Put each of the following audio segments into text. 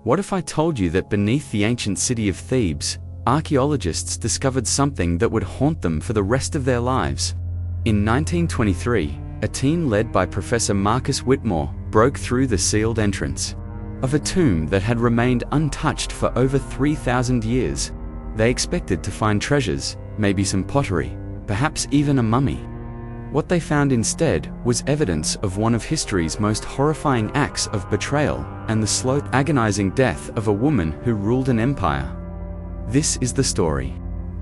What if I told you that beneath the ancient city of Thebes, archaeologists discovered something that would haunt them for the rest of their lives? In 1923, a team led by Professor Marcus Whitmore broke through the sealed entrance of a tomb that had remained untouched for over 3,000 years. They expected to find treasures, maybe some pottery, perhaps even a mummy. What they found instead was evidence of one of history's most horrifying acts of betrayal and the slow, agonizing death of a woman who ruled an empire. This is the story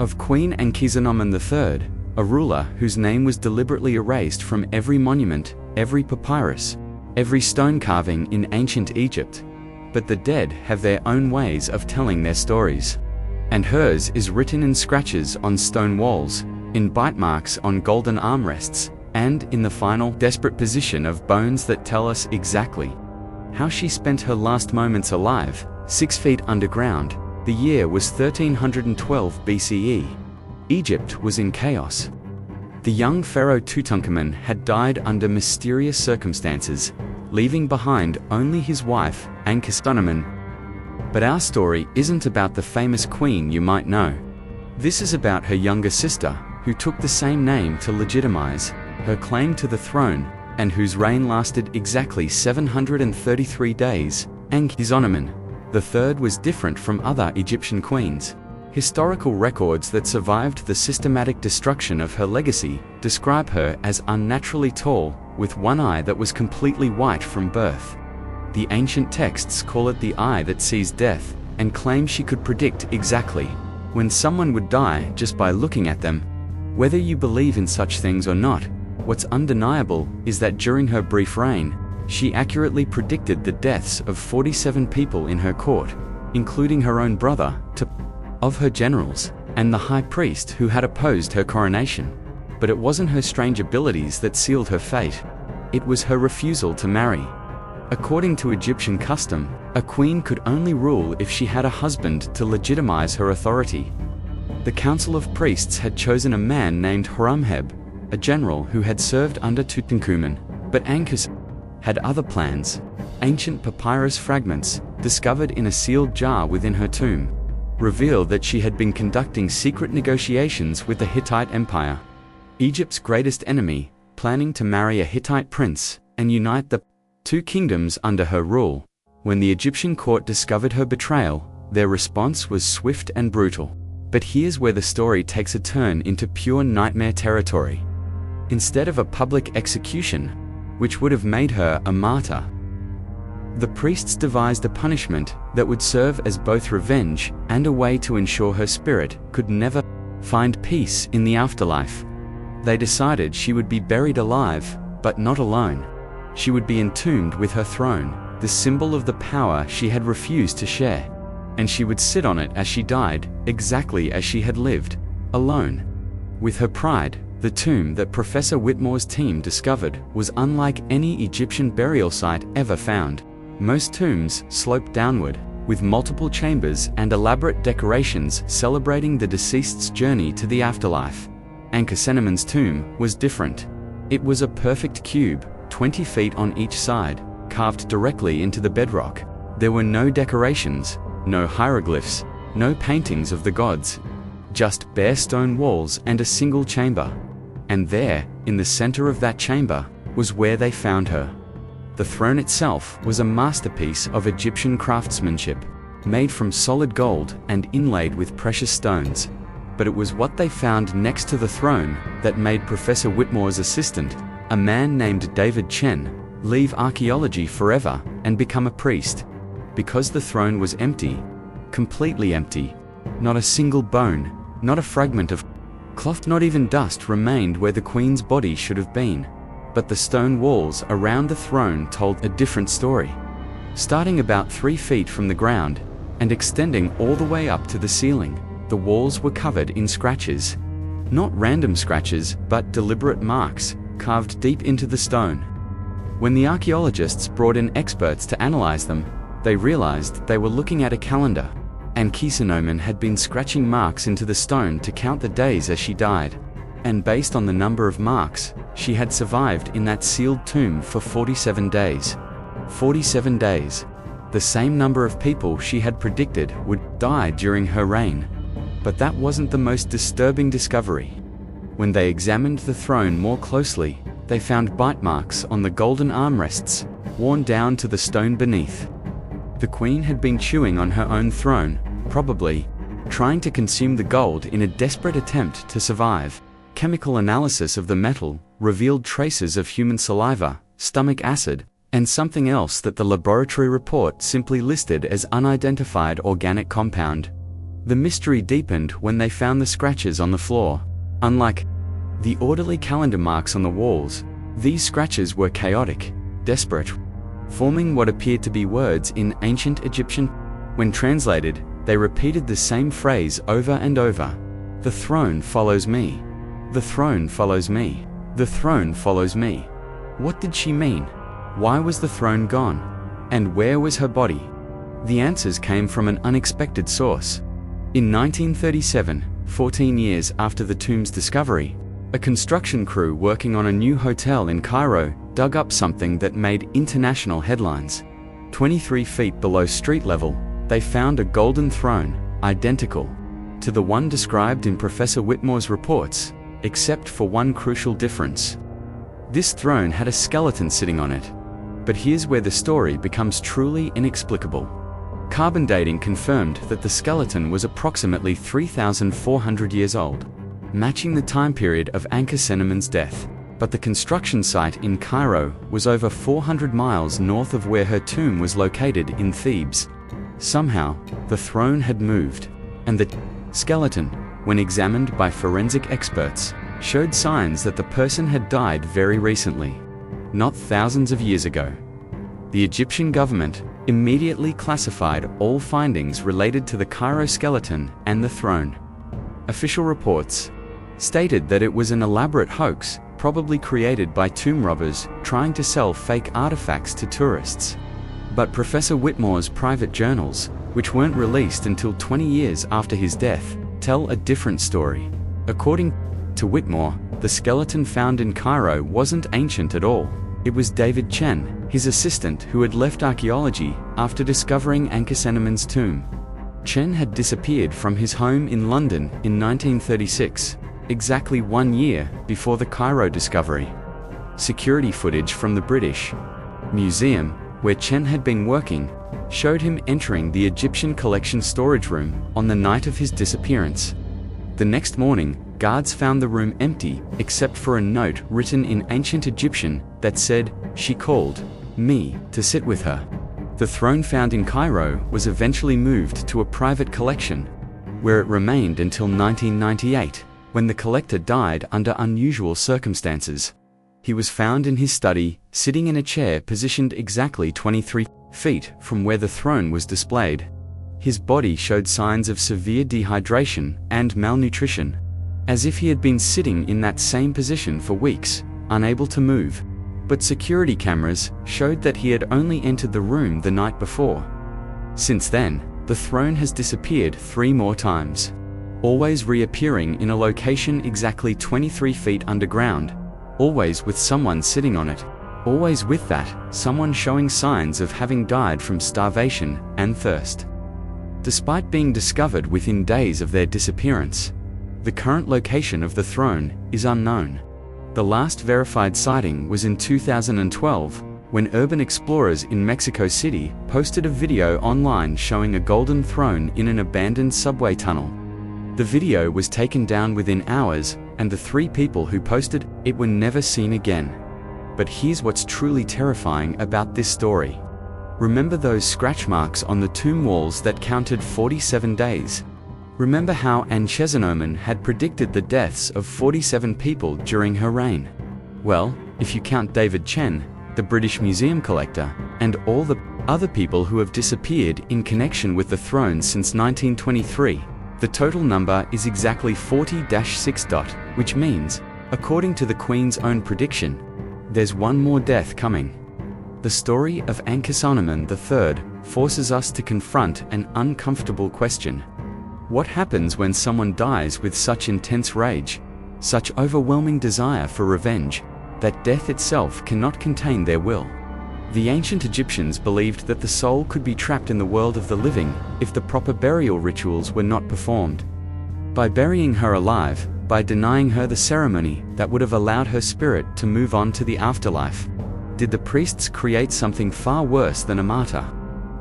of Queen Ankhesenomon III, a ruler whose name was deliberately erased from every monument, every papyrus, every stone carving in ancient Egypt. But the dead have their own ways of telling their stories. And hers is written in scratches on stone walls, in bite marks on golden armrests, and in the final, desperate position of bones that tell us exactly how she spent her last moments alive, 6 feet underground. The year was 1312 BCE. Egypt was in chaos. The young pharaoh Tutankhamun had died under mysterious circumstances, leaving behind only his wife, Ankhesenomon. But our story isn't about the famous queen you might know. This is about her younger sister, who took the same name to legitimize her claim to the throne, and whose reign lasted exactly 733 days. Ankhesenomon III was different from other Egyptian queens. Historical records that survived the systematic destruction of her legacy describe her as unnaturally tall, with one eye that was completely white from birth. The ancient texts call it the eye that sees death, and claim she could predict exactly when someone would die just by looking at them. Whether you believe in such things or not, what's undeniable is that during her brief reign, she accurately predicted the deaths of 47 people in her court, including her own brother, of her generals, and the high priest who had opposed her coronation. But it wasn't her strange abilities that sealed her fate. It was her refusal to marry. According to Egyptian custom, a queen could only rule if she had a husband to legitimize her authority. The Council of Priests had chosen a man named Horemheb, a general who had served under Tutankhamun, but Ankhesenomon had other plans. Ancient papyrus fragments, discovered in a sealed jar within her tomb, reveal that she had been conducting secret negotiations with the Hittite Empire, Egypt's greatest enemy, planning to marry a Hittite prince and unite the two kingdoms under her rule. When the Egyptian court discovered her betrayal, their response was swift and brutal. But here's where the story takes a turn into pure nightmare territory. Instead of a public execution, which would have made her a martyr, the priests devised a punishment that would serve as both revenge and a way to ensure her spirit could never find peace in the afterlife. They decided she would be buried alive, but not alone. She would be entombed with her throne, the symbol of the power she had refused to share. And she would sit on it as she died, exactly as she had lived, alone. With her pride, the tomb that Professor Whitmore's team discovered was unlike any Egyptian burial site ever found. Most tombs sloped downward, with multiple chambers and elaborate decorations celebrating the deceased's journey to the afterlife. Ankhesenomon's tomb was different. It was a perfect cube, 20 feet on each side, carved directly into the bedrock. There were no decorations, no hieroglyphs, no paintings of the gods, just bare stone walls and a single chamber. And there, in the center of that chamber, was where they found her. The throne itself was a masterpiece of Egyptian craftsmanship, made from solid gold and inlaid with precious stones. But it was what they found next to the throne that made Professor Whitmore's assistant, a man named David Chen, leave archaeology forever and become a priest. Because the throne was empty, completely empty. Not a single bone, not a fragment of cloth, not even dust remained where the queen's body should have been. But the stone walls around the throne told a different story. Starting about 3 feet from the ground and extending all the way up to the ceiling, the walls were covered in scratches. Not random scratches, but deliberate marks, carved deep into the stone. When the archaeologists brought in experts to analyze them, they realized they were looking at a calendar. Ankhesenomon had been scratching marks into the stone to count the days as she died. And based on the number of marks, she had survived in that sealed tomb for 47 days. 47 days. the same number of people she had predicted would die during her reign. But that wasn't the most disturbing discovery. When they examined the throne more closely, they found bite marks on the golden armrests, worn down to the stone beneath. The queen had been chewing on her own throne, probably trying to consume the gold in a desperate attempt to survive. Chemical analysis of the metal revealed traces of human saliva, stomach acid, and something else that the laboratory report simply listed as unidentified organic compound. The mystery deepened when they found the scratches on the floor. Unlike the orderly calendar marks on the walls, these scratches were chaotic, desperate, forming what appeared to be words in ancient Egyptian. When translated, they repeated the same phrase over and over. "The throne follows me. The throne follows me. The throne follows me." What did she mean? Why was the throne gone? And where was her body? The answers came from an unexpected source. In 1937, 14 years after the tomb's discovery, a construction crew working on a new hotel in Cairo dug up something that made international headlines. 23 feet below street level, they found a golden throne, identical to the one described in Professor Whitmore's reports, except for one crucial difference. This throne had a skeleton sitting on it. But here's where the story becomes truly inexplicable. Carbon dating confirmed that the skeleton was approximately 3,400 years old, matching the time period of Ankhesenemon's death. But the construction site in Cairo was over 400 miles north of where her tomb was located in Thebes. Somehow, the throne had moved, and the skeleton, when examined by forensic experts, showed signs that the person had died very recently, not thousands of years ago. The Egyptian government immediately classified all findings related to the Cairo skeleton and the throne. Official reports stated that it was an elaborate hoax, probably created by tomb robbers trying to sell fake artifacts to tourists. But Professor Whitmore's private journals, which weren't released until 20 years after his death, tell a different story. According to Whitmore, the skeleton found in Cairo wasn't ancient at all. It was David Chen, his assistant, who had left archaeology after discovering Ankhesenemon's tomb. Chen had disappeared from his home in London in 1936, exactly 1 year before the Cairo discovery. Security footage from the British Museum, where Chen had been working, showed him entering the Egyptian collection storage room on the night of his disappearance. The next morning, guards found the room empty except for a note written in ancient Egyptian that said, "She called me to sit with her." The throne found in Cairo was eventually moved to a private collection, where it remained until 1998, when the collector died under unusual circumstances. He was found in his study, sitting in a chair positioned exactly 23 feet from where the throne was displayed. His body showed signs of severe dehydration and malnutrition, as if he had been sitting in that same position for weeks, unable to move. But security cameras showed that he had only entered the room the night before. Since then, the throne has disappeared 3 more times, always reappearing in a location exactly 23 feet underground, always with someone sitting on it, always with that someone showing signs of having died from starvation and thirst. Despite being discovered within days of their disappearance, the current location of the throne is unknown. The last verified sighting was in 2012, when urban explorers in Mexico City posted a video online showing a golden throne in an abandoned subway tunnel. The video was taken down within hours, and the 3 people who posted it were never seen again. But here's what's truly terrifying about this story. Remember those scratch marks on the tomb walls that counted 47 days? Remember how Ankhesenomon had predicted the deaths of 47 people during her reign? Well, if you count David Chen, the British Museum collector, and all the other people who have disappeared in connection with the throne since 1923, the total number is exactly 40-6. Which means, according to the Queen's own prediction, there's one more death coming. The story of Ankhesenomon III forces us to confront an uncomfortable question. What happens when someone dies with such intense rage, such overwhelming desire for revenge, that death itself cannot contain their will? The ancient Egyptians believed that the soul could be trapped in the world of the living if the proper burial rituals were not performed. By burying her alive, by denying her the ceremony that would have allowed her spirit to move on to the afterlife, did the priests create something far worse than a martyr?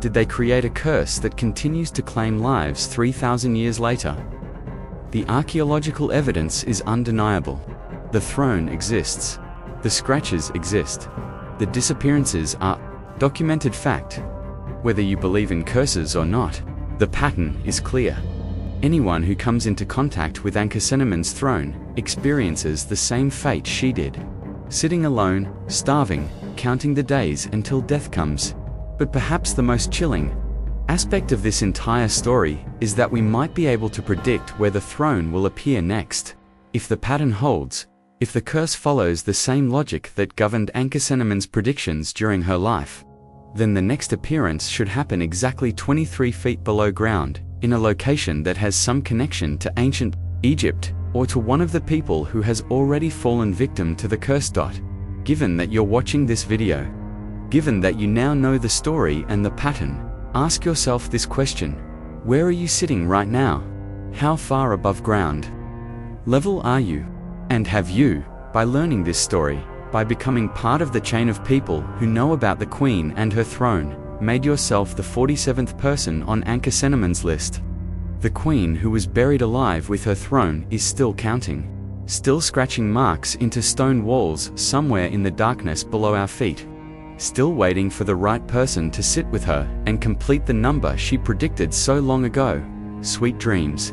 Did they create a curse that continues to claim lives 3,000 years later? The archaeological evidence is undeniable. The throne exists. The scratches exist. The disappearances are documented fact. Whether you believe in curses or not, the pattern is clear. Anyone who comes into contact with Ankhesenemon's throne experiences the same fate she did. Sitting alone, starving, counting the days until death comes. But perhaps the most chilling aspect of this entire story is that we might be able to predict where the throne will appear next. If the pattern holds, if the curse follows the same logic that governed Ankhesenemon's predictions during her life, then the next appearance should happen exactly 23 feet below ground, in a location that has some connection to ancient Egypt, or to one of the people who has already fallen victim to the curse. Given that you're watching this video, given that you now know the story and the pattern, ask yourself this question: where are you sitting right now? How far above ground level are you? And have you, by learning this story, by becoming part of the chain of people who know about the Queen and her throne, made yourself the 47th person on Ankhesenemon's list? The Queen, who was buried alive with her throne, is still counting, still scratching marks into stone walls somewhere in the darkness below our feet, still waiting for the right person to sit with her and complete the number she predicted so long ago. Sweet dreams.